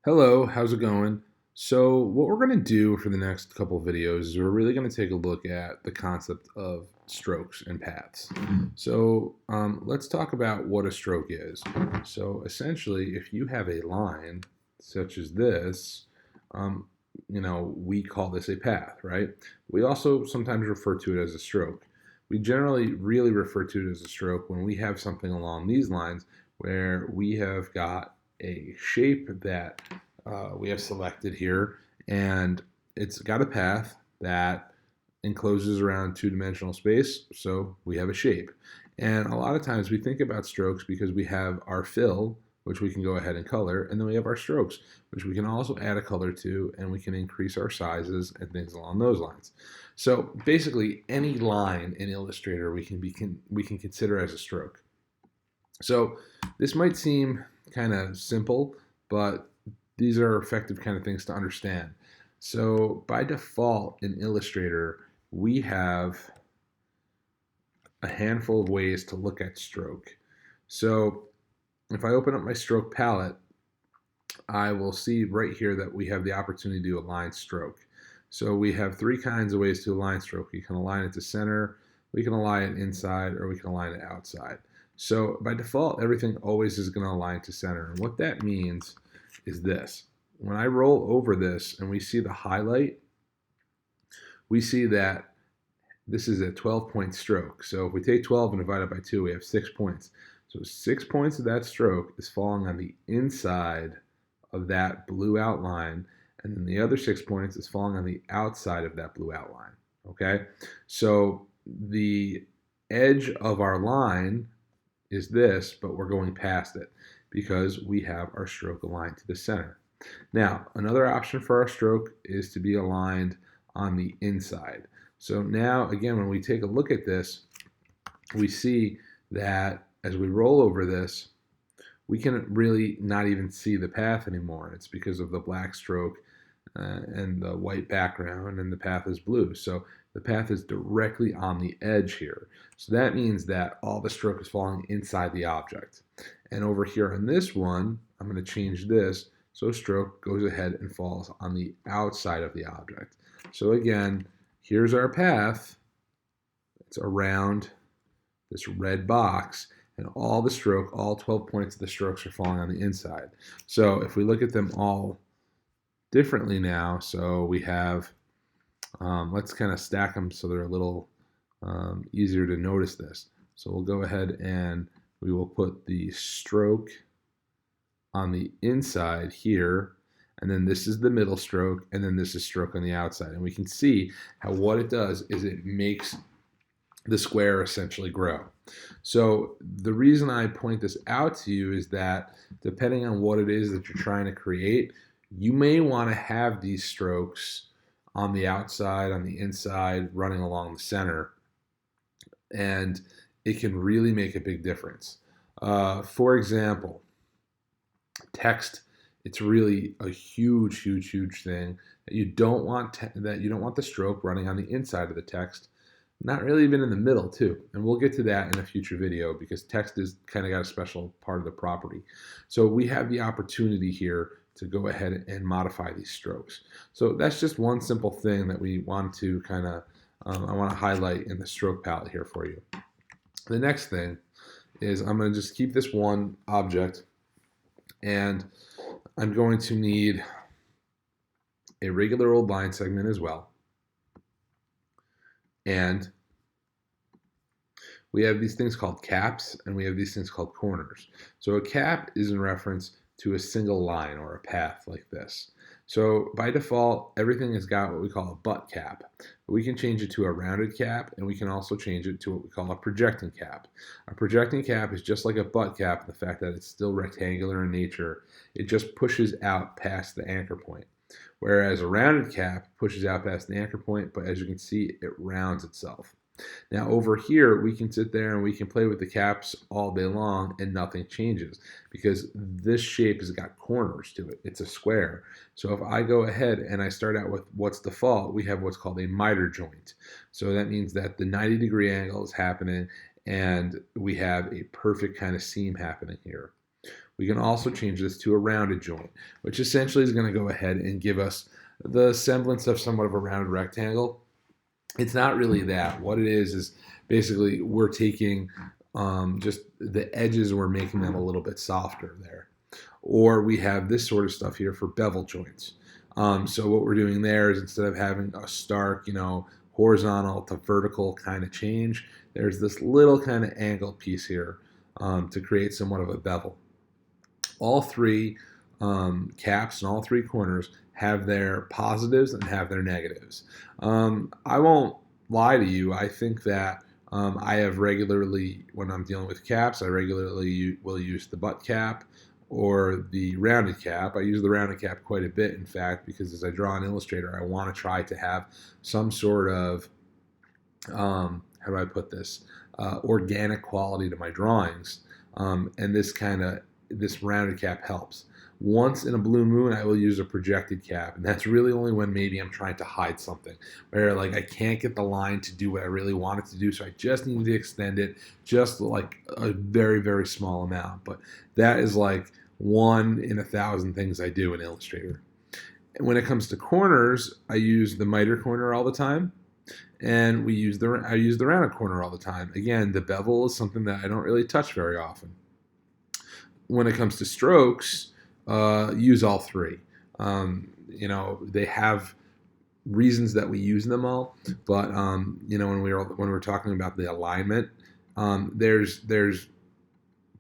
Hello, how's it going? So, what we're going to do for the next couple of videos is we're really going to take a look at the concept of strokes and paths. So, let's talk about what a stroke is. So, essentially, if you have a line such as this, um, we call this a path, right? We also sometimes refer to it as a stroke. We generally really refer to it as a stroke when we have something along these lines where we have got a shape that we have selected here, and it's got a path that encloses around two-dimensional space, so we have a shape. And a lot of times we think about strokes because we have our fill, which we can go ahead and color, and then we have our strokes, which we can also add a color to, and we can increase our sizes and things along those lines. So basically, any line in Illustrator we can consider as a stroke. So this might seem kind of simple, but these are effective kind of things to understand. So by default in Illustrator, we have a handful of ways to look at stroke. So if I open up my stroke palette, I will see right here that we have the opportunity to do a line stroke. So we have three kinds of ways to align stroke. You can align it to center, we can align it inside, or we can align it outside. So by default, everything always is going to align to center. And what that means is this. When I roll over this and we see the highlight, we see that this is a 12-point stroke. So if we take 12 and divide it by 2, we have 6 points. So 6 points of that stroke is falling on the inside of that blue outline, and then the other 6 points is falling on the outside of that blue outline. Okay? So the edge of our line is this, but we're going past it because we have our stroke aligned to the center. Now, another option for our stroke is to be aligned on the inside. So now, again, when we take a look at this, we see that as we roll over this, we can really not even see the path anymore. It's because of the black stroke and the white background, and the path is blue. So the path is directly on the edge here. So that means that all the stroke is falling inside the object. And over here on this one, I'm going to change this so stroke goes ahead and falls on the outside of the object. So again, here's our path. It's around this red box, and all the stroke, all 12 points of the strokes are falling on the inside. So if we look at them all differently now, so we have, let's kind of stack them so they're a little easier to notice this. So we'll go ahead and we will put the stroke on the inside here, and then this is the middle stroke, and then this is stroke on the outside. And we can see how what it does is it makes the square essentially grow. So the reason I point this out to you is that depending on what it is that you're trying to create, you may want to have these strokes on the outside, on the inside, running along the center, and it can really make a big difference. For example, text, it's really a huge thing that you don't want the stroke running on the inside of the text, not really even in the middle too. And we'll get to that in a future video because text is kind of got a special part of the property. So we have the opportunity here to go ahead and modify these strokes. So that's just one simple thing that we want to kind of I want to highlight in the stroke palette here for you. The next thing is I'm going to just keep this one object, and I'm going to need a regular old line segment as well. And we have these things called caps, and we have these things called corners. So a cap is in reference to a single line or a path like this. So by default, everything has got what we call a butt cap. We can change it to a rounded cap, and we can also change it to what we call a projecting cap. A projecting cap is just like a butt cap, the fact that it's still rectangular in nature. It just pushes out past the anchor point. Whereas a rounded cap pushes out past the anchor point, but as you can see, it rounds itself. Now over here, we can sit there and we can play with the caps all day long and nothing changes because this shape has got corners to it. It's a square. So if I go ahead and I start out with what's default, we have what's called a miter joint. So that means that the 90-degree angle is happening and we have a perfect kind of seam happening here. We can also change this to a rounded joint, which essentially is going to go ahead and give us the semblance of somewhat of a rounded rectangle. It's not really that. What it is basically we're taking just the edges, we're making them a little bit softer there. Or we have this sort of stuff here for bevel joints. So what we're doing there is instead of having a stark, horizontal to vertical kind of change, there's this little kind of angled piece here to create somewhat of a bevel. All three caps and all three corners have their positives and have their negatives. I won't lie to you. I think that I have regularly, when I'm dealing with caps, I regularly will use the butt cap or the rounded cap. I use the rounded cap quite a bit, in fact, because as I draw in Illustrator, I want to try to have some sort of, how do I put this, organic quality to my drawings. And this rounded cap helps. Once in a blue moon, I will use a projected cap, and that's really only when maybe I'm trying to hide something, where like I can't get the line to do what I really want it to do, so I just need to extend it just like a very, very small amount. But that is like 1 in 1,000 things I do in Illustrator. And when it comes to corners, I use the miter corner all the time, and I use the rounded corner all the time. Again, the bevel is something that I don't really touch very often. When it comes to strokes, use all three. They have reasons that we use them all, but when we're talking about the alignment, there's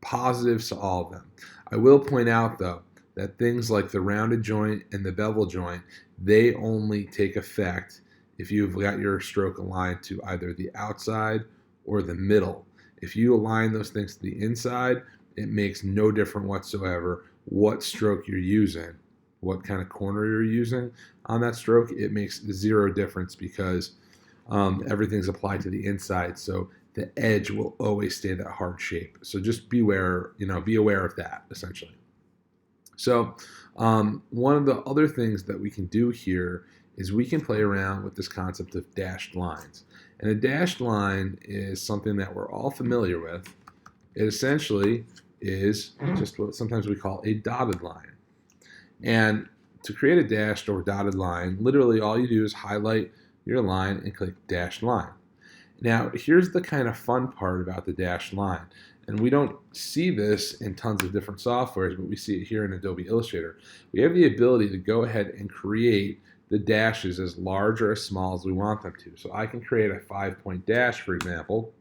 positives to all of them. I will point out though that things like the rounded joint and the bevel joint, they only take effect if you've got your stroke aligned to either the outside or the middle. If you align those things to the inside, it makes no difference whatsoever what stroke you're using, what kind of corner you're using on that stroke. It makes zero difference because everything's applied to the inside, so the edge will always stay that hard shape. So just be aware of that, essentially. So one of the other things that we can do here is we can play around with this concept of dashed lines. And a dashed line is something that we're all familiar with. It essentially is just what sometimes we call a dotted line. And to create a dashed or dotted line, literally all you do is highlight your line and click dashed line. Now, here's the kind of fun part about the dashed line. And we don't see this in tons of different softwares, but we see it here in Adobe Illustrator. We have the ability to go ahead and create the dashes as large or as small as we want them to. So I can create a 5-point dash, for example,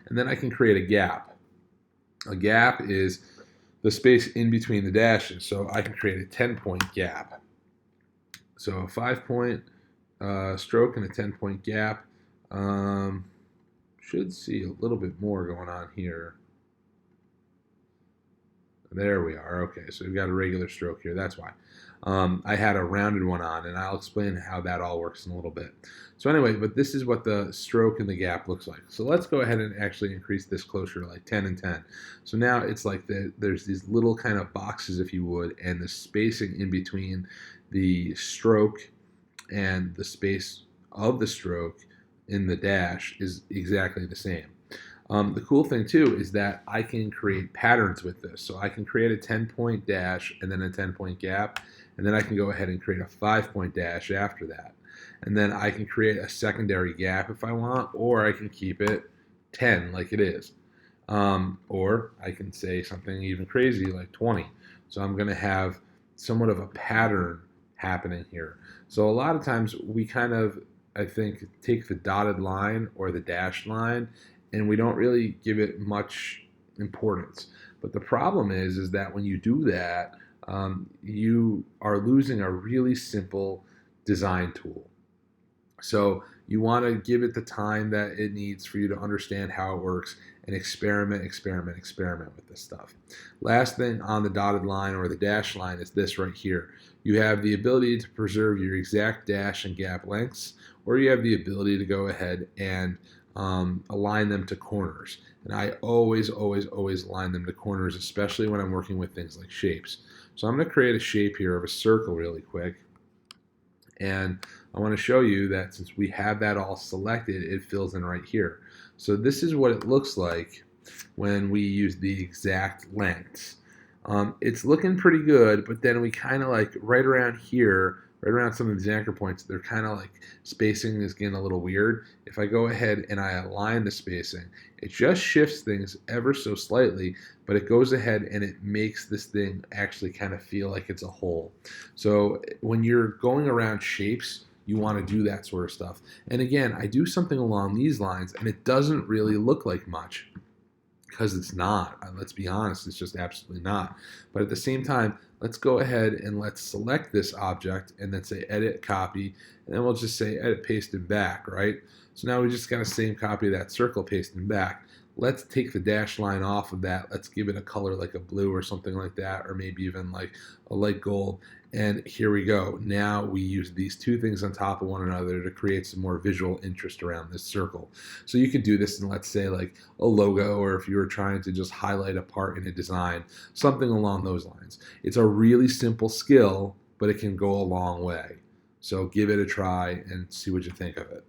and then I can create a gap. A gap is the space in between the dashes, so I can create a 10-point gap. So a 5-point stroke and a 10-point gap. Should see a little bit more going on here. There we are. Okay, so we've got a regular stroke here. That's why. I had a rounded one on, and I'll explain how that all works in a little bit. So anyway, but this is what the stroke and the gap looks like. So let's go ahead and actually increase this closer to like 10 and 10. So now it's like there's these little kind of boxes, if you would, and the spacing in between the stroke and the space of the stroke in the dash is exactly the same. The cool thing too is that I can create patterns with this. So I can create a 10-point dash and then a 10-point gap, and then I can go ahead and create a 5-point dash after that. And then I can create a secondary gap if I want, or I can keep it 10 like it is. Or I can say something even crazy like 20. So I'm going to have somewhat of a pattern happening here. So a lot of times we kind of, I think, take the dotted line or the dashed line and we don't really give it much importance. But the problem is that when you do that, you are losing a really simple design tool. So you want to give it the time that it needs for you to understand how it works and experiment with this stuff. Last thing on the dotted line or the dash line is this right here. You have the ability to preserve your exact dash and gap lengths, or you have the ability to go ahead and align them to corners. And I always align them to corners, especially when I'm working with things like shapes. So I'm going to create a shape here of a circle really quick. And I want to show you that since we have that all selected, it fills in right here. So this is what it looks like when we use the exact lengths. It's looking pretty good, but then we kind of like right around here, right around some of these anchor points, they're kind of like spacing is getting a little weird. If I go ahead and I align the spacing, it just shifts things ever so slightly, but it goes ahead and it makes this thing actually kind of feel like it's a hole. So when you're going around shapes, you want to do that sort of stuff. And again, I do something along these lines and it doesn't really look like much because it's not. Let's be honest, it's just absolutely not. But at the same time, let's go ahead and let's select this object and then say edit copy, and then we'll just say edit paste and back, right? So now we just got a same copy of that circle, paste and back. Let's take the dash line off of that. Let's give it a color like a blue or something like that, or maybe even like a light gold. And here we go. Now we use these two things on top of one another to create some more visual interest around this circle. So you could do this in, let's say, like a logo, or if you were trying to just highlight a part in a design, something along those lines. It's a really simple skill, but it can go a long way. So give it a try and see what you think of it.